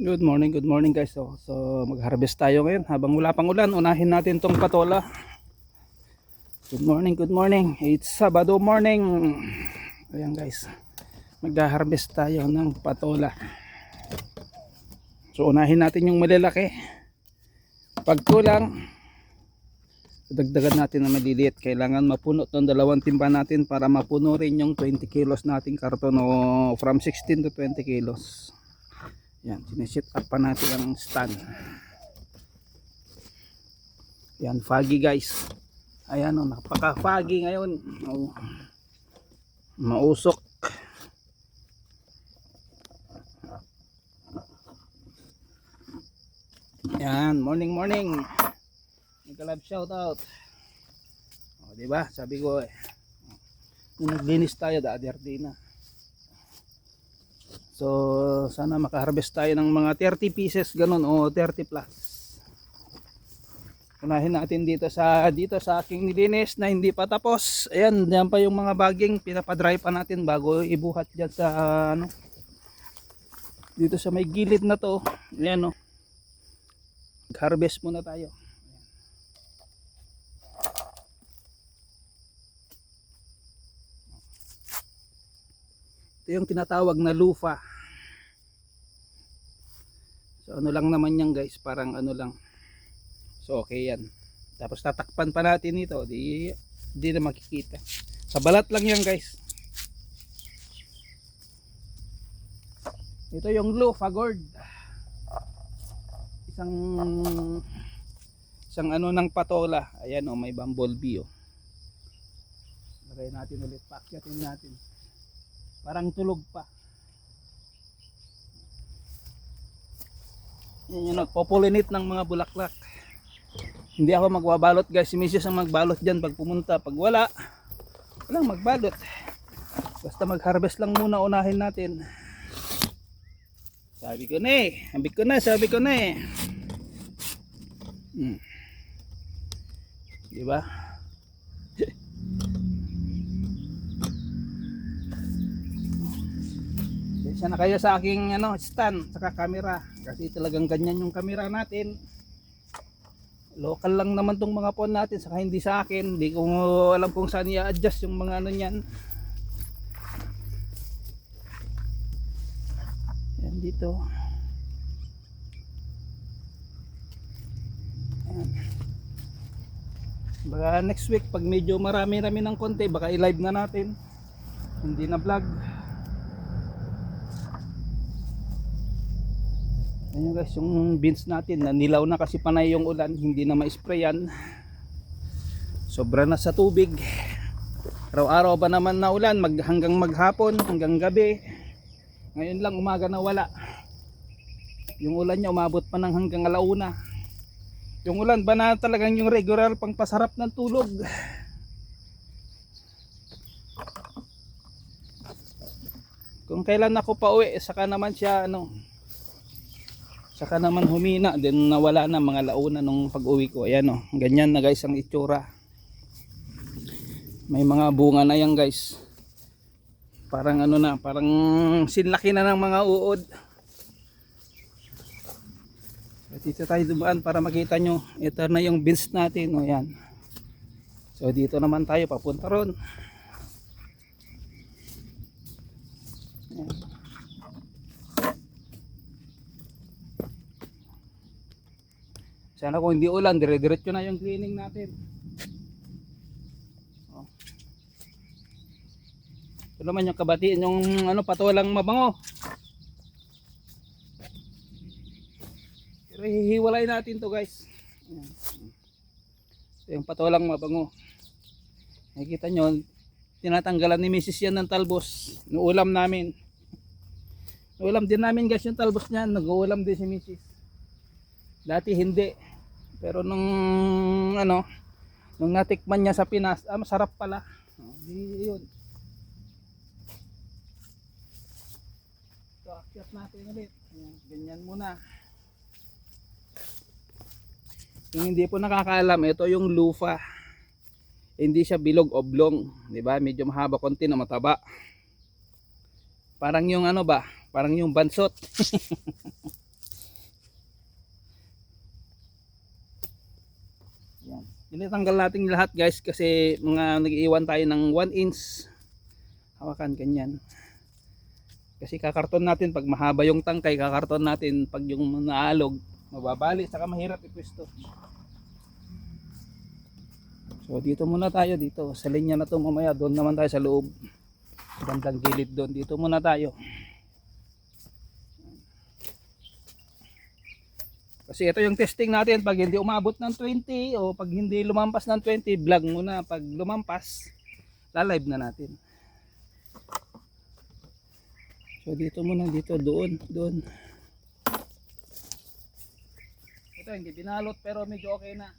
Good morning guys. So mag-harvest tayo ngayon habang wala pang ulan. Unahin natin tong patola. Good morning. It's Sabado morning. Ayan guys. Mag-harvest tayo ng patola. So unahin natin yung malalaki. Pag kulang, dagdagan natin na maliliit. Kailangan mapuno tong dalawang timba natin para mapuno rin yung 20 kilos nating karton o from 16 to 20 kilos. Yan, sineset up pa natin ang stand. Yan, foggy guys. Ayan o, napaka foggy ngayon. O, mausok. Yan, morning. Nagka-love shout out. O, diba? Sabi ko naglinis tayo the other day na. So sana makaharvest tayo ng mga 30 pieces ganun o 30 plus. Unahin natin dito sa aking nilinis na hindi pa tapos. Ayan, diyan pa yung mga baging, pinapadry pa natin bago ibuhat diyan sa dito sa may gilid na to. Ayan o. Harvest muna tayo. Ito yung tinatawag na lufa. So ano lang naman yan guys, parang ano lang. So okay yan. Tapos tatakpan pa natin ito, di na makikita. Sa balat lang yan guys. Ito yung lufa gourd. Isang ano ng patola. Ayan o, may bumblebee o. Lagay natin ulit, pakyatin natin. Parang tulog pa. Yan yung nagpo-pollinate ng mga bulaklak. Hindi ako magbabalot guys, si Mrs. ang magbalot dyan pag pumunta. Pag walang magbalot. Basta mag-harvest lang muna, unahin natin. Sabi ko na eh. Diba? Siya na kayo sa aking stand saka camera kasi talagang ganyan yung camera natin, local lang naman tong mga phone natin, saka hindi sa akin, hindi ko alam kung saan i-adjust yung mga ano niyan. Yan dito. Ayan. Baka next week pag medyo marami ng konti baka i-live na natin, hindi na vlog. Ayan guys, yung beans natin na nilaw na kasi panay yung ulan, hindi na ma-sprayan. Sobra na sa tubig. Araw-araw ba naman na ulan, hanggang maghapon, hanggang gabi. Ngayon lang umaga na wala. Yung ulan niya umabot pa ng hanggang alauna. Yung ulan ba na talagang yung regular pang pasarap ng tulog. Kung kailan ako pauwi, saka naman siya saka naman humina, then nawala na mga launa nung pag-uwi ko. Ayan o, ganyan na guys ang itsura. May mga bunga na yan guys. Parang parang sinlaki na ng mga uod. Dito tayo dumaan para makita nyo. Ito na yung beans natin. O yan. So dito naman tayo papunta ron. Ayan. Sana kung hindi ulan, dire-diretso na yung cleaning natin. Oh. Ito naman yung kabatiin, yung patolang mabango. Pero hihiwalay natin to guys. Ito yung patolang mabango. Nakikita nyo, tinatanggalan ni Mrs. yan ng talbos. Nuulam namin. Nuulam din namin guys yung talbos niyan. Nag-uulam din si Mrs. Dati hindi. Pero nung natikman niya sa Pinas, masarap pala. Di yun. So, akyat natin ulit. Ganyan muna. Yung hindi po nakakaalam, ito yung lufa. Hindi siya bilog oblong, di ba? Medyo mahaba konti na mataba. Parang yung parang yung bansot. Tinatanggal natin lahat guys kasi mga nag-iwan tayo ng 1 inch. Hawakan ganyan. Kasi kakarton natin pag mahaba yung tangkay, kakarton natin pag yung naalog, mababali saka mahirap ipwesto. So dito muna tayo dito. Sa linya na to mamaya doon naman tayo sa loob. Bandang gilid doon. Dito muna tayo. Kasi ito yung testing natin, pag hindi umabot ng 20 o pag hindi lumampas ng 20, vlog muna. Pag lumampas, la-live na natin. So dito muna, dito, doon. Ito hindi binalot pero medyo okay na.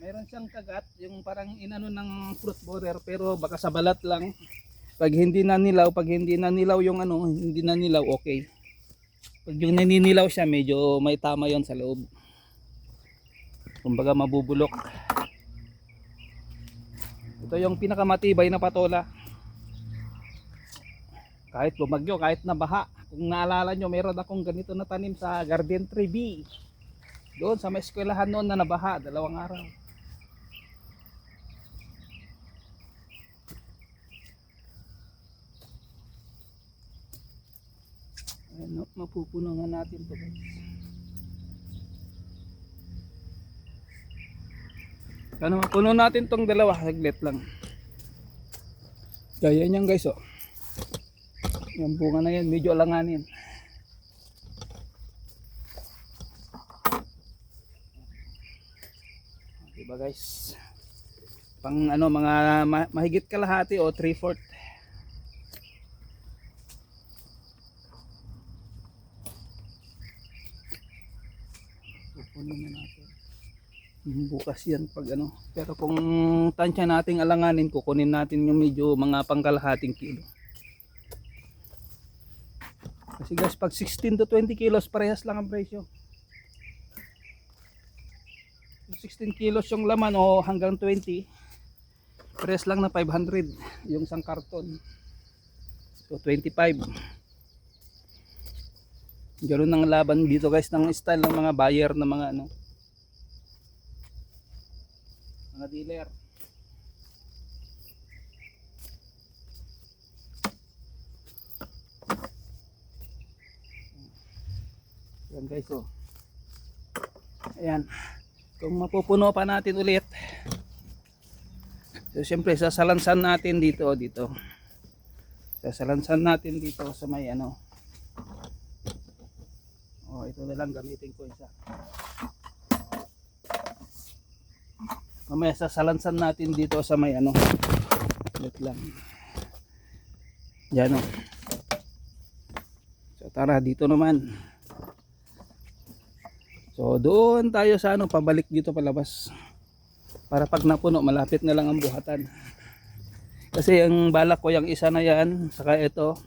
Meron siyang kagat, yung parang inano ng fruit borer pero baka sa balat lang. Pag hindi nanilaw yung ano, hindi nanilaw okay. Pag yung naninilaw siya, medyo may tama yon sa loob. Kumbaga mabubulok. Ito yung pinakamatibay na patola. Kahit bumagyo, kahit nabaha. Kung naalala nyo, meron akong ganito na tanim sa Garden 3B. Doon sa may eskwelahan noon na nabaha, 2 araw. Ayan, mapupuno nga natin ito guys. Ano, puno natin tong 2, saglit lang. Gaya niyan guys oh. Yung bunga na yan, medyo alanganin. Diba guys? Pang ano, mga mahigit kalahati o 3/4. Pupunin na natin. Bukas yan pag ano. Pero kung tansya nating alanganin, kukunin natin yung medyo mga pangkalahating kilo. Kasi guys, pag 16 to 20 kilos, parehas lang ang presyo. 16 kilos yung laman o hanggang 20, parehas lang na 500 yung isang karton. So 25. Ganoon ang laban dito guys ng style ng mga buyer ng mga ano, mga dealer. Yan guys oh. Ayan. Kung mapupuno pa natin ulit. So siyempre sasalansan natin dito. Sasalansan natin dito sa may ano. Oh, ito na lang gamitin ko isa. Mamaya sasalansan natin dito sa may ano. Wait lang. Yan oh. So tara dito naman. So doon tayo sa ano, pabalik dito palabas. Para pag napuno, malapit na lang ang buhatan. Kasi ang balak ko yung isa na yan, saka ito.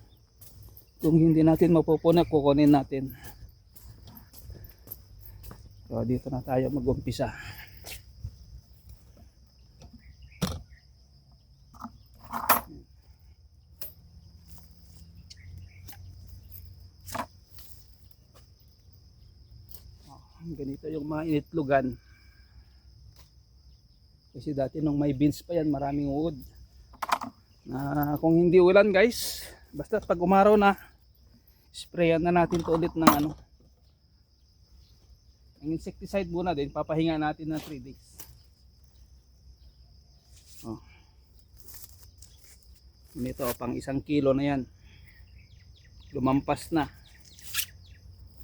Kung hindi natin mapupuno, kukunin natin. So dito na tayo mag-umpisa. Ganito yung mga initlugan. Kasi dati nung may beans pa yan, maraming wood. Kung hindi ulan guys, basta pag umaraw na, sprayan na natin to ulit ng ano. Ang insecticide muna din, papahinga natin na 3 days. Oh. Ito, pang 1 kilo na yan. Lumampas na.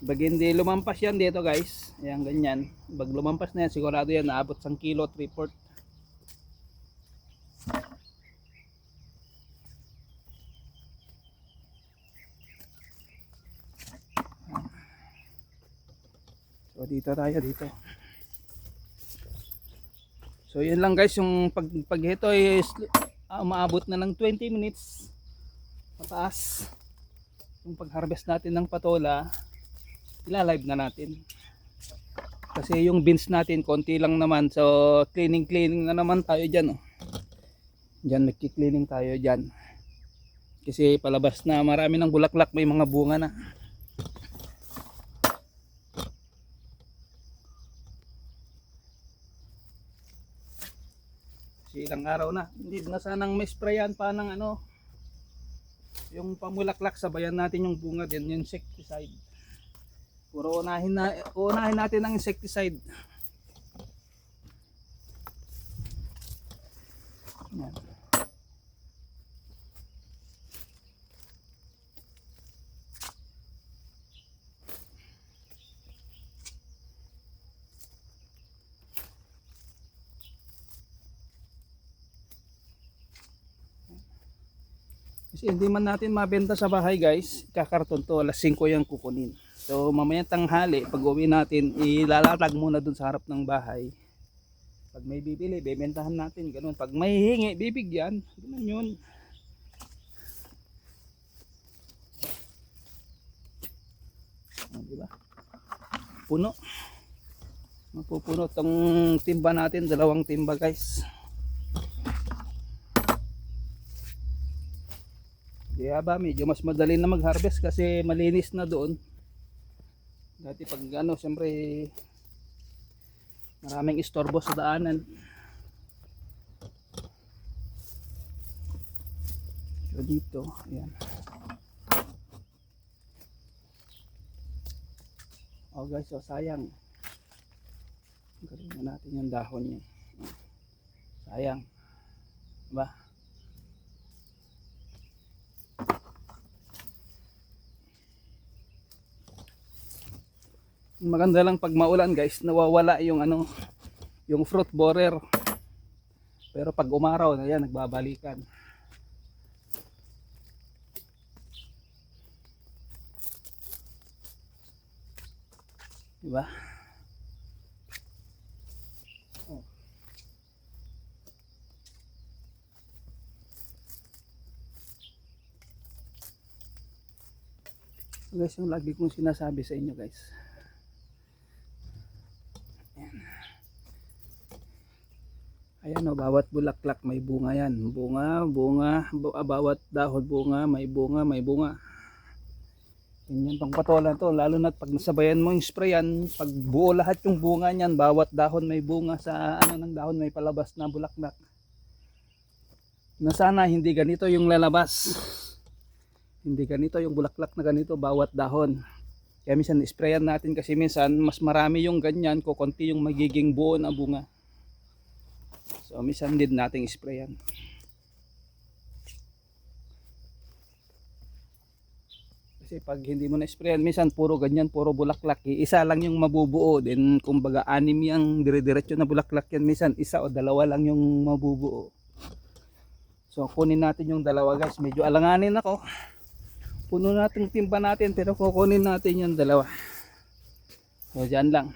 Pag hindi lumampas yan dito guys, ayan ganyan. Pag lumampas na yan, sigurado yan naabot 1 kilo 3/4. So dito tayo dito. So yun lang guys, yung pag ito is umaabot na ng 20 minutes pataas. Yung pag harvest natin ng patola, ila-live na natin. Kasi yung beans natin konti lang naman. So cleaning na naman tayo dyan oh. Dyan nagki-cleaning tayo dyan. Kasi palabas na, marami ng bulaklak, may mga bunga na. ilang araw na. Hindi na sanang may sprayan pa ng ano, yung pamulaklak, sabayan natin yung bunga din, yung insecticide. Puro unahin natin ang insecticide. Yan. Kasi hindi man natin mabenta sa bahay guys, kakarton to, alas 5 yung kukunin. So mamaya tanghali, pag uwi natin, ilalatag muna dun sa harap ng bahay. Pag may bibili, bebentahan natin, ganun. Pag may hingi, bibigyan, ganun yun. Diba? Puno. Mapupuno tong timba natin, 2 timba guys. Kaya ba medyo mas madali na mag-harvest kasi malinis na doon. Dati pag ano, siyempre maraming istorbo sa daanan. So dito, ayan. Oh guys, so sayang. Galing na natin yung dahon niya. Sayang. Diba? Maganda lang pag maulan guys, nawawala yung ano, yung fruit borer. Pero pag umaraw na yan, nagbabalikan. Diba? Oh. So guys, yung lagi kong sinasabi sa inyo guys. Ayan o, bawat bulaklak may bunga yan. Bunga, bawat dahon bunga, may bunga. Yan pang patola to, lalo na pag nasabayan mo yung sprayan, pag buo lahat yung bunga niyan, bawat dahon may bunga, sa ano ng dahon may palabas na bulaklak. Na sana hindi ganito yung lalabas. Hindi ganito yung bulaklak na ganito, bawat dahon. Kaya minsan sprayan natin kasi minsan mas marami yung ganyan, kukunti yung magiging buo na bunga. So minsan din nating sprayan. Kasi pag hindi mo na sprayan, minsan puro ganyan, puro bulaklak. Isa lang yung mabubuo. Then kumbaga 6 yung dire-diretso na bulaklak yan. Minsan 1 o 2 lang yung mabubuo. So kunin natin yung 2 guys. Medyo alanganin ako. Puno natin timba natin pero kukunin natin yung 2. So dyan lang.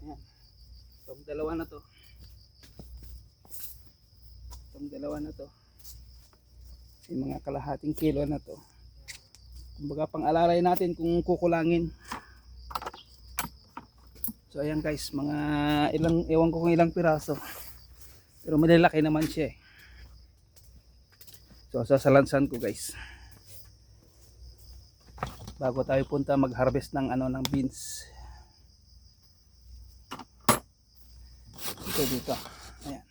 Ayan. Itong 2 na to. Itong 2 na to. Yung mga kalahating kilo na to. Kumbaga pang alalay natin kung kukulangin. So ayan guys, mga ilang, ewan ko kung ilang piraso. Pero malalaki naman siya eh. So sasalansan ko guys. Bago tayo punta mag-harvest ng ano ng beans. Dito. Ayan.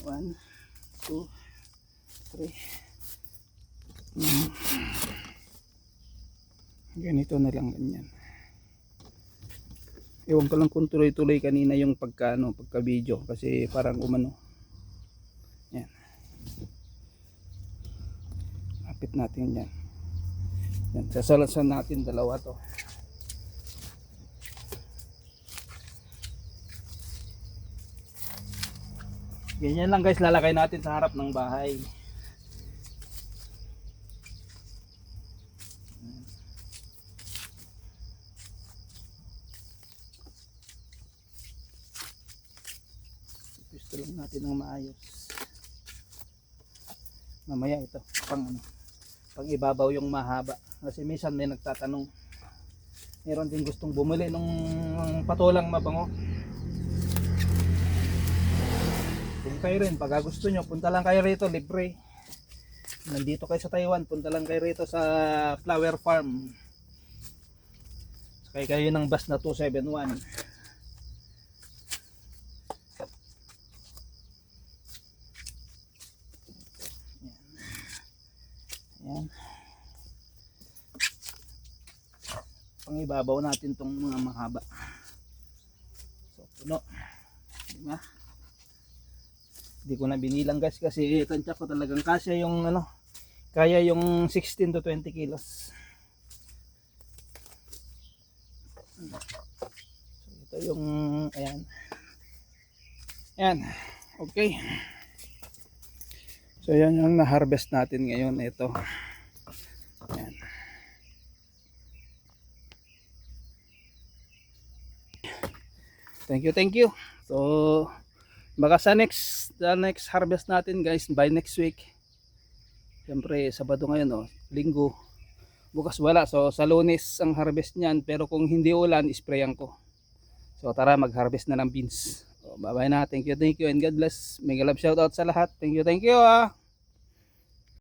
1, 2, 3. Ganito na lang ganyan. Ewan ko lang kung tuloy-tuloy kanina yung pagka video kasi parang umano. Yan. Kapit natin yan. Yan, sasalasan natin 2 to. Ganyan lang guys, lalakay natin sa harap ng bahay. Gusto lang natin ng maayos. Mamaya ito, pang ibabaw yung mahaba. Kasi minsan may nagtatanong. Meron din gustong bumili ng patolang mabango. Kung kayo rin, pag gusto nyo, punta lang kayo rito, libre. nandito kayo sa Taiwan, punta lang kayo rito sa flower farm. Sakay kayo ng bus na 271. Ayan. Pangibabaw natin tong mga mahaba. So puno. Diba? Hindi ko na binilang guys kasi tansya ko talagang kasya yung ano, kaya yung 16 to 20 kilos. So ito yung ayan. Ayan. Okay. So yan yung na-harvest natin ngayon, ito. Ayan. Thank you, thank you. So baka sa next harvest natin guys by next week. Siyempre Sabado ngayon, oh, Linggo. Bukas wala. So sa Lunes ang harvest niyan, pero kung hindi ulan, sprayan ko. So tara mag-harvest na ng beans. So, bye bye na. Thank you and God bless. Mega love shout out sa lahat. Thank you. Ah.